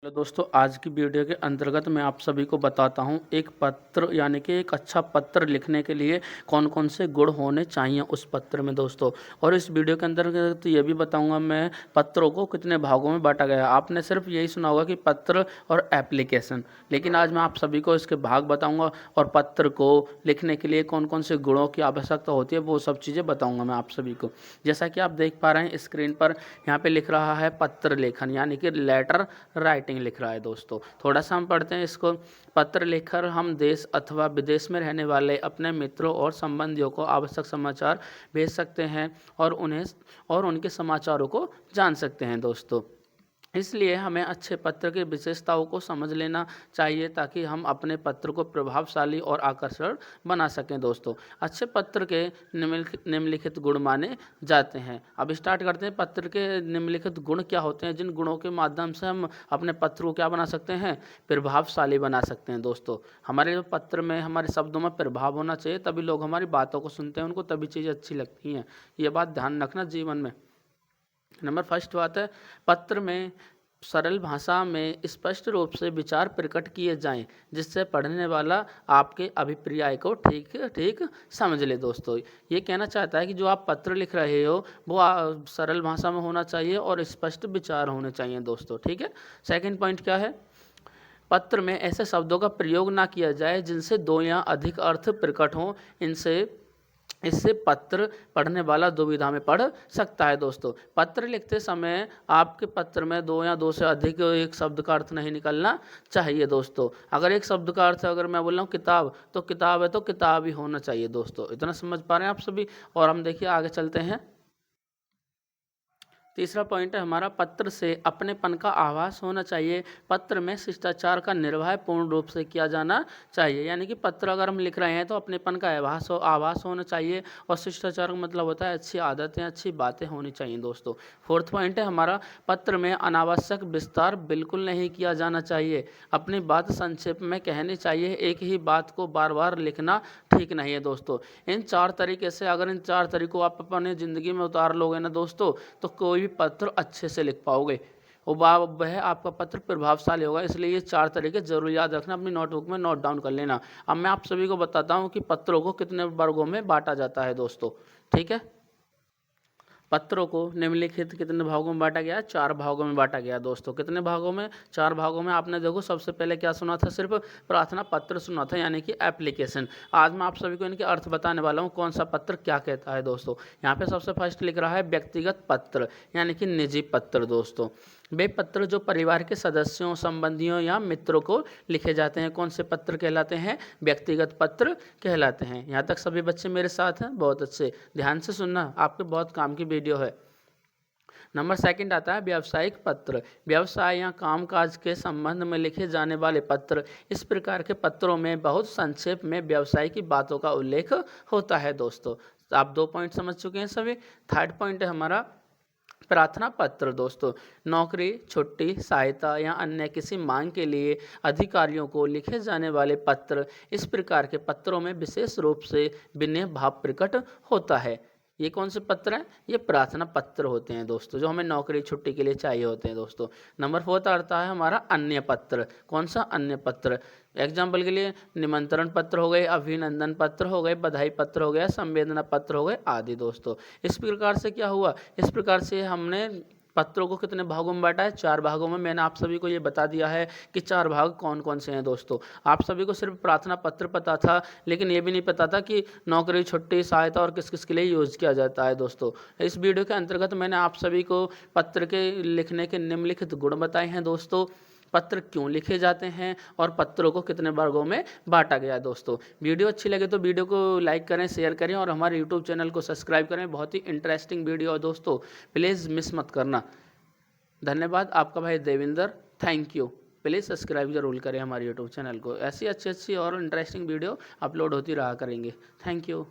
Hello दोस्तों, आज की वीडियो के अंतर्गत मैं आप सभी को बताता हूं एक पत्र यानी कि एक अच्छा पत्र लिखने के लिए कौन कौन से गुण होने चाहिए उस पत्र में दोस्तों। और इस वीडियो के अंतर्गत ये भी बताऊंगा मैं पत्रों को कितने भागों में बांटा गया है। आपने सिर्फ यही सुना होगा कि पत्र और एप्लीकेशन, लेकिन आज मैं आप सभी को इसके भाग बताऊँगा और पत्र को लिखने के लिए कौन कौन से गुणों की आवश्यकता होती है वो सब चीज़ें बताऊँगा मैं आप सभी को। जैसा कि आप देख पा रहे हैं स्क्रीन पर, यहाँ पे लिख रहा है पत्र लेखन यानी कि लेटर राइटिंग लिख रहा है दोस्तों। थोड़ा सा हम पढ़ते हैं इसको। पत्र लिखकर हम देश अथवा विदेश में रहने वाले अपने मित्रों और संबंधियों को आवश्यक समाचार भेज सकते हैं और उनके समाचारों को जान सकते हैं दोस्तों। इसलिए हमें अच्छे पत्र की विशेषताओं को समझ लेना चाहिए ताकि हम अपने पत्र को प्रभावशाली और आकर्षक बना सकें दोस्तों। अच्छे पत्र के निम्नलिखित गुण माने जाते हैं। अब स्टार्ट करते हैं, पत्र के निम्नलिखित गुण क्या होते हैं जिन गुणों के माध्यम से हम अपने पत्र को क्या बना सकते हैं, प्रभावशाली बना सकते हैं दोस्तों। हमारे पत्र में, हमारे शब्दों में प्रभाव होना चाहिए, तभी लोग हमारी बातों को सुनते हैं, उनको तभी चीज़ें अच्छी लगती हैं। ये बात ध्यान रखना जीवन में। नंबर फर्स्ट बात है, पत्र में सरल भाषा में स्पष्ट रूप से विचार प्रकट किए जाएं जिससे पढ़ने वाला आपके अभिप्राय को ठीक ठीक समझ ले दोस्तों। ये कहना चाहता है कि जो आप पत्र लिख रहे हो वो सरल भाषा में होना चाहिए और स्पष्ट विचार होने चाहिए दोस्तों। ठीक है। सेकंड पॉइंट क्या है, पत्र में ऐसे शब्दों का प्रयोग ना किया जाए जिनसे दो या अधिक अर्थ प्रकट हों। इससे पत्र पढ़ने वाला दुविधा में पढ़ सकता है दोस्तों। पत्र लिखते समय आपके पत्र में दो या दो से अधिक एक शब्द का अर्थ नहीं निकलना चाहिए दोस्तों। अगर एक शब्द का अर्थ, अगर मैं बोल रहा हूँ किताब, तो किताब है तो किताब ही होना चाहिए दोस्तों। इतना समझ पा रहे हैं आप सभी। और हम देखिए आगे चलते हैं। तीसरा पॉइंट है हमारा, पत्र से अपनेपन का आभास होना चाहिए। पत्र में शिष्टाचार का निर्वाह पूर्ण रूप से किया जाना चाहिए। यानी कि पत्र अगर हम लिख रहे हैं तो अपनेपन का आभास होना चाहिए। और शिष्टाचार का मतलब होता है अच्छी आदतें, अच्छी बातें होनी चाहिए दोस्तों। फोर्थ पॉइंट है हमारा, पत्र में अनावश्यक विस्तार बिल्कुल नहीं किया जाना चाहिए। अपनी बात संक्षेप में कहनी चाहिए। एक ही बात को बार बार लिखना ठीक नहीं है दोस्तों। इन चार तरीके से, अगर इन चार तरीकों आप अपने ज़िंदगी में उतार लोगे ना दोस्तों, तो कोई भी पत्र अच्छे से लिख पाओगे और वह आपका पत्र प्रभावशाली होगा। इसलिए ये चार तरीके जरूर याद रखना, अपनी नोटबुक में नोट डाउन कर लेना। अब मैं आप सभी को बताता हूँ कि पत्रों को कितने वर्गों में बांटा जाता है दोस्तों। ठीक है। पत्रों को निम्नलिखित कितने भागों में बांटा गया, चार भागों में बांटा गया दोस्तों। कितने भागों में, चार भागों में। आपने देखो सबसे पहले क्या सुना था, सिर्फ प्रार्थना पत्र सुना था यानी कि एप्लीकेशन। आज मैं आप सभी को इनके अर्थ बताने वाला हूँ, कौन सा पत्र क्या कहता है दोस्तों। यहाँ पे सबसे फर्स्ट लिख रहा है व्यक्तिगत पत्र यानी कि निजी पत्र दोस्तों। वे पत्र जो परिवार के सदस्यों, संबंधियों या मित्रों को लिखे जाते हैं, कौन से पत्र कहलाते हैं, व्यक्तिगत पत्र कहलाते हैं। यहाँ तक सभी बच्चे मेरे साथ हैं, बहुत अच्छे, ध्यान से सुनना, आपके बहुत काम की वीडियो है। नंबर सेकंड आता है व्यावसायिक पत्र। व्यवसाय या कामकाज के संबंध में लिखे जाने वाले पत्र। इस प्रकार के पत्रों में बहुत संक्षेप में व्यवसाय की बातों का उल्लेख होता है दोस्तों। आप दो पॉइंट समझ चुके हैं सभी। थर्ड पॉइंट है हमारा प्रार्थना पत्र दोस्तों। नौकरी, छुट्टी, सहायता या अन्य किसी मांग के लिए अधिकारियों को लिखे जाने वाले पत्र। इस प्रकार के पत्रों में विशेष रूप से विनय भाव प्रकट होता है। ये कौन से पत्र हैं, ये प्रार्थना पत्र होते हैं दोस्तों, जो हमें नौकरी, छुट्टी के लिए चाहिए होते हैं दोस्तों। नंबर फोर्थ आता है हमारा अन्य पत्र। कौन सा अन्य पत्र, एग्जाम्पल के लिए निमंत्रण पत्र हो गए, अभिनंदन पत्र हो गए, बधाई पत्र हो गया, संवेदना पत्र हो गए आदि दोस्तों। इस प्रकार से क्या हुआ, इस प्रकार से हमने पत्रों को कितने भागों में बांटा है, चार भागों में। मैंने आप सभी को ये बता दिया है कि चार भाग कौन कौन से हैं दोस्तों। आप सभी को सिर्फ प्रार्थना पत्र पता था, लेकिन ये भी नहीं पता था कि नौकरी, छुट्टी, सहायता और किस किस के लिए यूज़ किया जाता है दोस्तों। इस वीडियो के अंतर्गत मैंने आप सभी को पत्र के लिखने के निम्नलिखित गुण बताए हैं दोस्तों। पत्र क्यों लिखे जाते हैं और पत्रों को कितने वर्गों में बांटा गया है दोस्तों। वीडियो अच्छी लगे तो वीडियो को लाइक करें, शेयर करें और हमारे यूट्यूब चैनल को सब्सक्राइब करें। बहुत ही इंटरेस्टिंग वीडियो है दोस्तों, प्लीज़ मिस मत करना। धन्यवाद, आपका भाई Devinder, thank you. Please subscribe जरूर करें हमारे यूट्यूब चैनल को। ऐसी अच्छी अच्छी और इंटरेस्टिंग वीडियो अपलोड होती रहा करेंगे। Thank you.